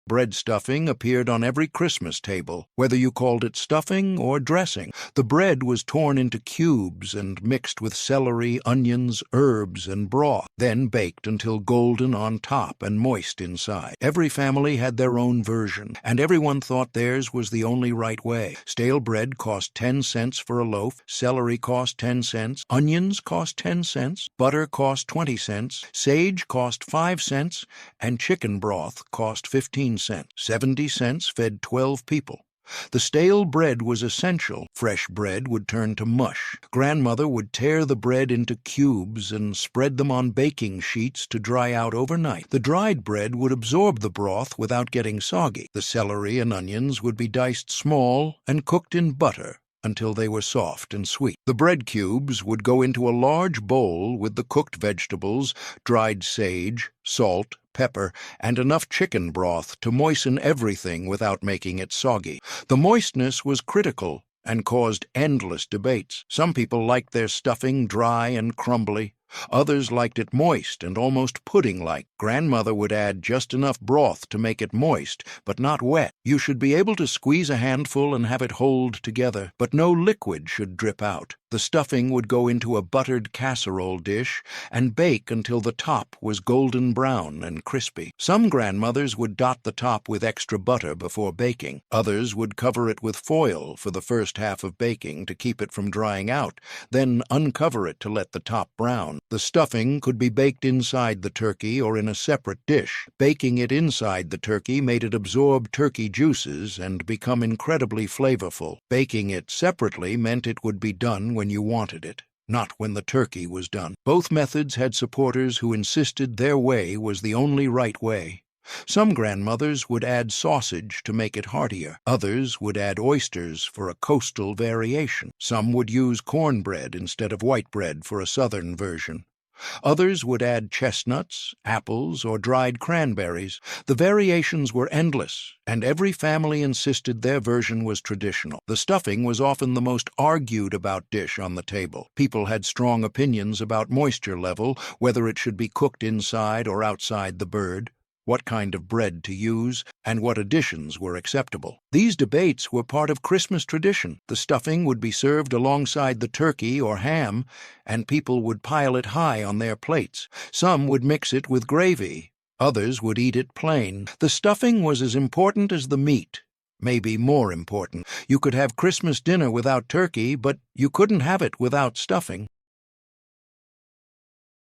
Bread stuffing appeared on every Christmas table, whether you called it stuffing or dressing. The bread was torn into cubes and mixed with celery, onions, herbs, and broth, then baked until golden on top and moist inside. Every family had their own version, and everyone thought theirs was the only right way. Stale bread cost 10 cents for a loaf, celery cost 10 cents, onions cost 10 cents, butter cost 20 cents, sage cost 5 cents, and chicken broth cost 15 cents. 70 cents fed 12 people. The stale bread was essential. Fresh bread would turn to mush. Grandmother would tear the bread into cubes and spread them on baking sheets to dry out overnight. The dried bread would absorb the broth without getting soggy. The celery and onions would be diced small and cooked in butter until they were soft and sweet. The bread cubes would go into a large bowl with the cooked vegetables, dried sage, salt, pepper, and enough chicken broth to moisten everything without making it soggy. The moistness was critical and caused endless debates. Some people liked their stuffing dry and crumbly. Others liked it moist and almost pudding-like. Grandmother would add just enough broth to make it moist, but not wet. You should be able to squeeze a handful and have it hold together, but no liquid should drip out. The stuffing would go into a buttered casserole dish and bake until the top was golden brown and crispy. Some grandmothers would dot the top with extra butter before baking. Others would cover it with foil for the first half of baking to keep it from drying out, then uncover it to let the top brown. The stuffing could be baked inside the turkey or in a separate dish. Baking it inside the turkey made it absorb turkey juices and become incredibly flavorful. Baking it separately meant it would be done when you wanted it, not when the turkey was done. Both methods had supporters who insisted their way was the only right way. Some grandmothers would add sausage to make it heartier. Others would add oysters for a coastal variation. Some would use cornbread instead of white bread for a southern version. Others would add chestnuts, apples, or dried cranberries. The variations were endless, and every family insisted their version was traditional. The stuffing was often the most argued about dish on the table. People had strong opinions about moisture level, whether it should be cooked inside or outside the bird, what kind of bread to use, and what additions were acceptable. These debates were part of Christmas tradition. The stuffing would be served alongside the turkey or ham, and people would pile it high on their plates. Some would mix it with gravy, Others would eat it plain. The stuffing was as important as the meat, maybe more important. You could have Christmas dinner without turkey, but you couldn't have it without stuffing.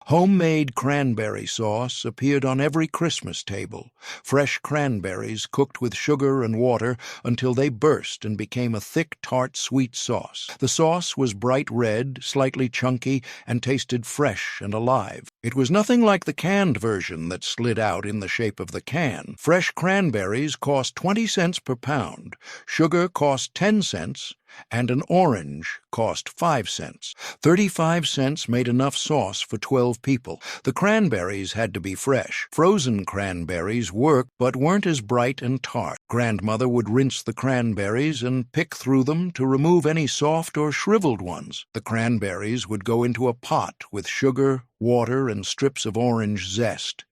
Homemade cranberry sauce appeared on every Christmas table. Fresh cranberries cooked with sugar and water until they burst and became a thick, tart, sweet sauce. The sauce was bright red, slightly chunky, and tasted fresh and alive. It was nothing like the canned version that slid out in the shape of the can. Fresh cranberries cost 20 cents per pound, sugar cost 10 cents, and an orange cost 5 cents. 35 cents made enough sauce for 12 people. The cranberries had to be fresh. Frozen cranberries worked but weren't as bright and tart. Grandmother would rinse the cranberries and pick through them to remove any soft or shriveled ones. The cranberries would go into a pot with sugar, water, and strips of orange zest.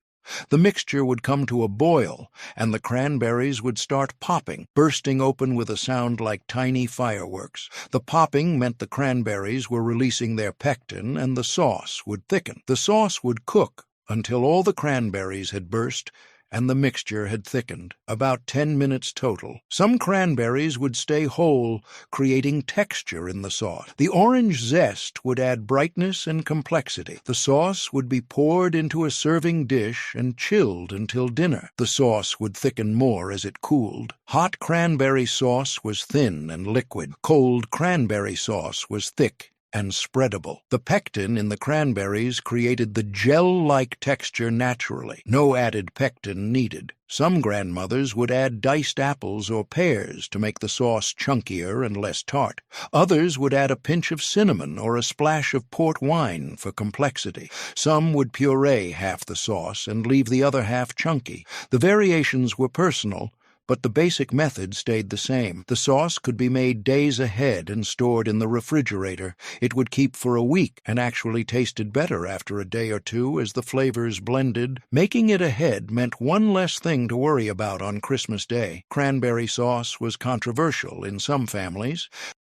The mixture would come to a boil, and the cranberries would start popping, bursting open with a sound like tiny fireworks. The popping meant the cranberries were releasing their pectin, and the sauce would thicken. The sauce would cook until all the cranberries had burst and the mixture had thickened, about 10 minutes total. Some cranberries would stay whole, creating texture in the sauce. The orange zest would add brightness and complexity. The sauce would be poured into a serving dish and chilled until dinner. The sauce would thicken more as it cooled. Hot cranberry sauce was thin and liquid. Cold cranberry sauce was thick and spreadable. The pectin in the cranberries created the gel-like texture naturally. No added pectin needed. Some grandmothers would add diced apples or pears to make the sauce chunkier and less tart. Others would add a pinch of cinnamon or a splash of port wine for complexity. Some would puree half the sauce and leave the other half chunky. The variations were personal, but the basic method stayed the same. The sauce could be made days ahead and stored in the refrigerator. It would keep for a week and actually tasted better after a day or two as the flavors blended. Making it ahead meant one less thing to worry about on Christmas Day. Cranberry sauce was controversial in some families.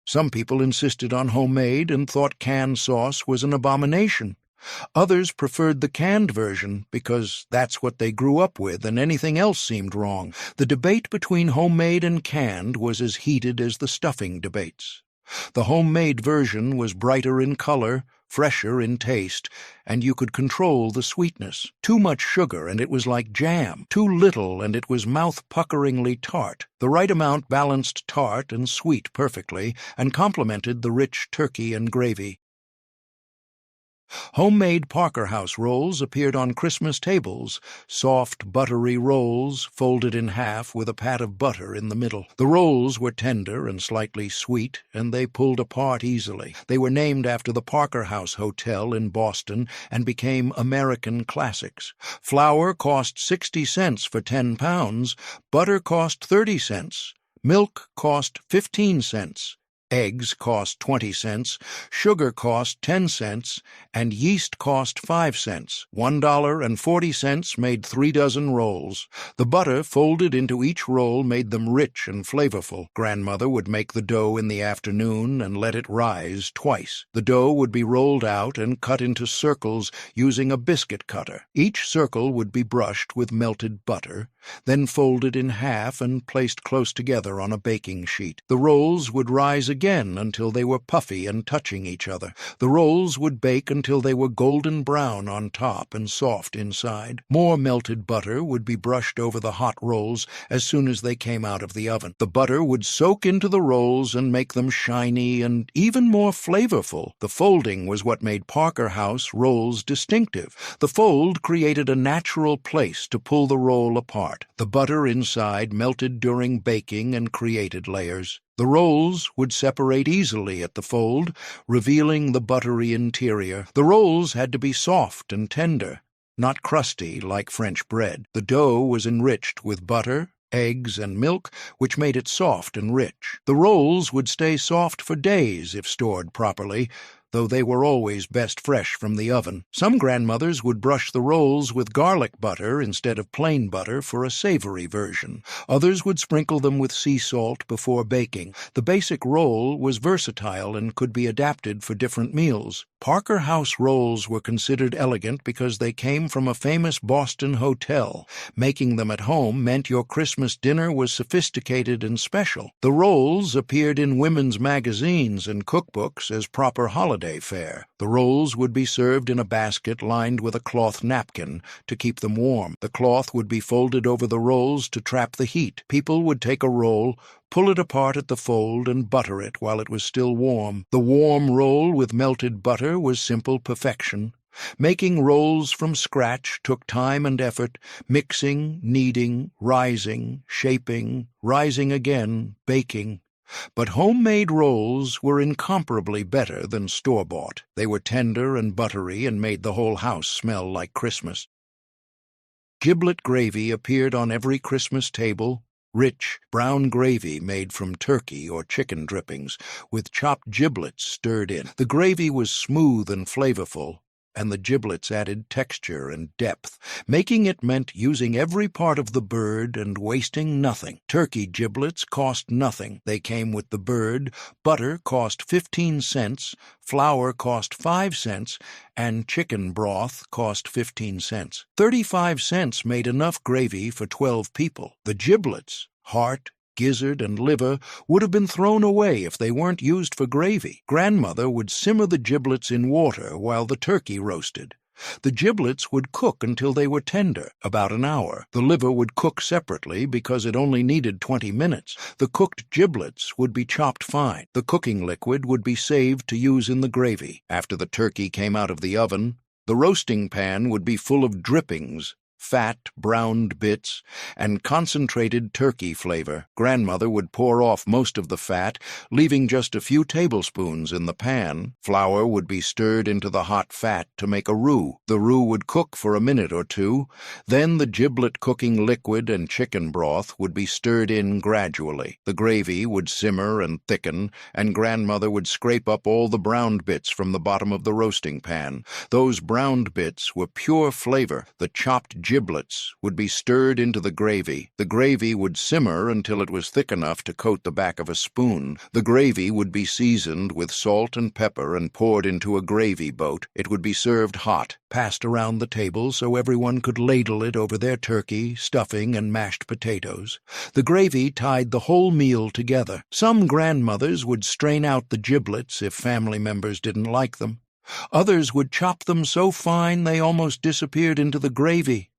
Some people insisted on homemade and thought canned sauce was an abomination. Others preferred the canned version because that's what they grew up with and anything else seemed wrong. The debate between homemade and canned was as heated as the stuffing debates. The homemade version was brighter in color, fresher in taste, and you could control the sweetness. Too much sugar and it was like jam. Too little and it was mouth-puckeringly tart. The right amount balanced tart and sweet perfectly and complemented the rich turkey and gravy. Homemade Parker House rolls appeared on Christmas tables, soft, buttery rolls folded in half with a pat of butter in the middle. The rolls were tender and slightly sweet, and they pulled apart easily. They were named after the Parker House Hotel in Boston and became American classics. Flour cost 60 cents for 10 pounds, butter cost 30 cents, milk cost 15 cents. Eggs cost 20 cents, sugar cost 10 cents, and yeast cost 5 cents. $1.40 made 3 dozen rolls. The butter folded into each roll made them rich and flavorful. Grandmother would make the dough in the afternoon and let it rise twice. The dough would be rolled out and cut into circles using a biscuit cutter. Each circle would be brushed with melted butter, then folded in half and placed close together on a baking sheet. The rolls would rise again until they were puffy and touching each other. The rolls would bake until they were golden brown on top and soft inside. More melted butter would be brushed over the hot rolls as soon as they came out of the oven. The butter would soak into the rolls and make them shiny and even more flavorful. The folding was what made Parker House rolls distinctive. The fold created a natural place to pull the roll apart. The butter inside melted during baking and created layers. The rolls would separate easily at the fold, revealing the buttery interior. The rolls had to be soft and tender, not crusty like French bread. The dough was enriched with butter, eggs, and milk, which made it soft and rich. The rolls would stay soft for days if stored properly. though they were always best fresh from the oven. Some grandmothers would brush the rolls with garlic butter instead of plain butter for a savory version. Others would sprinkle them with sea salt before baking. The basic roll was versatile and could be adapted for different meals. Parker House rolls were considered elegant because they came from a famous Boston hotel. Making them at home meant your Christmas dinner was sophisticated and special. The rolls appeared in women's magazines and cookbooks as proper holiday fare. The rolls would be served in a basket lined with a cloth napkin to keep them warm. The cloth would be folded over the rolls to trap the heat. People would take a roll, pull it apart at the fold, and butter it while it was still warm. The warm roll with melted butter was simple perfection. Making rolls from scratch took time and effort, mixing, kneading, rising, shaping, rising again, baking. But homemade rolls were incomparably better than store-bought. They were tender and buttery and made the whole house smell like Christmas. Giblet gravy appeared on every Christmas table. Rich, brown gravy made from turkey or chicken drippings, with chopped giblets stirred in. The gravy was smooth and flavorful, and the giblets added texture and depth. Making it meant using every part of the bird and wasting nothing. Turkey giblets cost nothing. They came with the bird. Butter cost 15 cents, flour cost 5 cents, and chicken broth cost 15 cents. 35 cents made enough gravy for 12 people. The giblets, heart, gizzard, and liver would have been thrown away if they weren't used for gravy. Grandmother would simmer the giblets in water while the turkey roasted. The giblets would cook until they were tender, about an hour. The liver would cook separately because it only needed 20 minutes. The cooked giblets would be chopped fine. The cooking liquid would be saved to use in the gravy. After the turkey came out of the oven, the roasting pan would be full of drippings, fat, browned bits, and concentrated turkey flavor. Grandmother would pour off most of the fat, leaving just a few tablespoons in the pan. Flour would be stirred into the hot fat to make a roux. The roux would cook for a minute or two. Then the giblet cooking liquid and chicken broth would be stirred in gradually. The gravy would simmer and thicken, and Grandmother would scrape up all the browned bits from the bottom of the roasting pan. Those browned bits were pure flavor. The chopped giblets would be stirred into the gravy. The gravy would simmer until it was thick enough to coat the back of a spoon. The gravy would be seasoned with salt and pepper and poured into a gravy boat. It would be served hot, passed around the table so everyone could ladle it over their turkey, stuffing, and mashed potatoes. The gravy tied the whole meal together. Some grandmothers would strain out the giblets if family members didn't like them. Others would chop them so fine they almost disappeared into the gravy.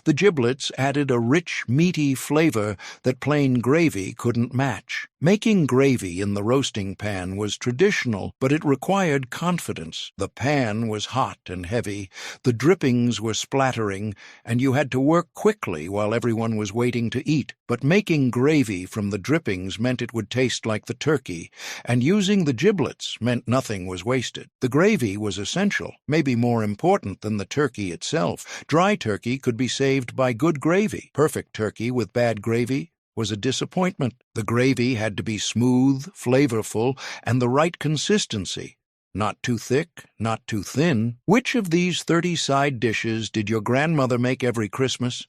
The giblets added a rich, meaty flavor that plain gravy couldn't match. Making gravy in the roasting pan was traditional, but it required confidence. The pan was hot and heavy, the drippings were splattering, and you had to work quickly while everyone was waiting to eat. But making gravy from the drippings meant it would taste like the turkey, and using the giblets meant nothing was wasted. The gravy was essential, maybe more important than the turkey itself. Dry turkey could be saved by good gravy. Perfect turkey with bad gravy was a disappointment. The gravy had to be smooth, flavorful, and the right consistency. Not too thick, not too thin. Which of these 30 side dishes did your grandmother make every Christmas?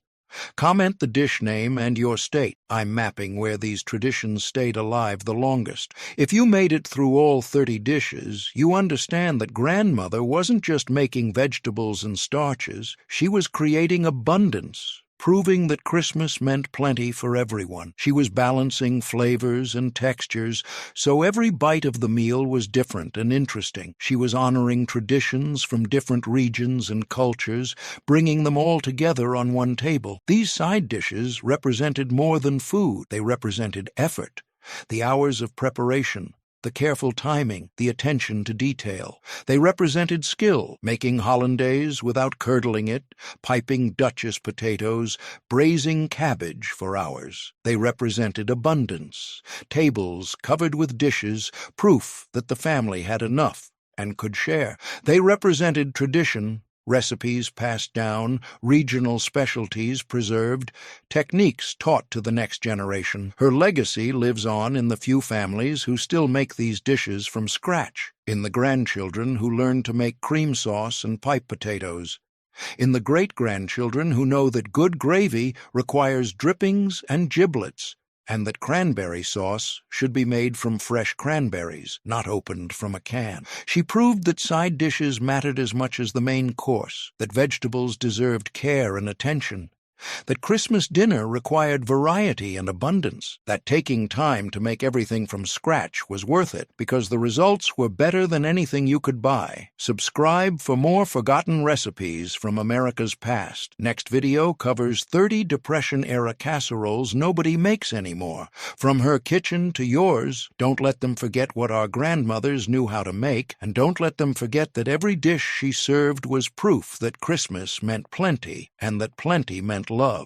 Comment the dish name and your state. I'm mapping where these traditions stayed alive the longest. If you made it through all 30 dishes, you understand that Grandmother wasn't just making vegetables and starches. She was creating abundance, proving that Christmas meant plenty for everyone. She was balancing flavors and textures, so every bite of the meal was different and interesting. She was honoring traditions from different regions and cultures, bringing them all together on one table. These side dishes represented more than food. They represented effort, the hours of preparation, the careful timing, the attention to detail. They represented skill, making hollandaise without curdling it, piping Duchess potatoes, braising cabbage for hours. They represented abundance, tables covered with dishes, proof that the family had enough and could share. They represented tradition, Recipes passed down, regional specialties preserved, techniques taught to the next generation. Her legacy lives on in the few families who still make these dishes from scratch, in the grandchildren who learn to make cream sauce and pipe potatoes, in the great-grandchildren who know that good gravy requires drippings and giblets, and that cranberry sauce should be made from fresh cranberries, not opened from a can. She proved that side dishes mattered as much as the main course, that vegetables deserved care and attention, that Christmas dinner required variety and abundance, that taking time to make everything from scratch was worth it because the results were better than anything you could buy. Subscribe for more forgotten recipes from America's past. Next video covers 30 Depression-era casseroles nobody makes anymore. From her kitchen to yours, don't let them forget what our grandmothers knew how to make, and don't let them forget that every dish she served was proof that Christmas meant plenty and that plenty meant love.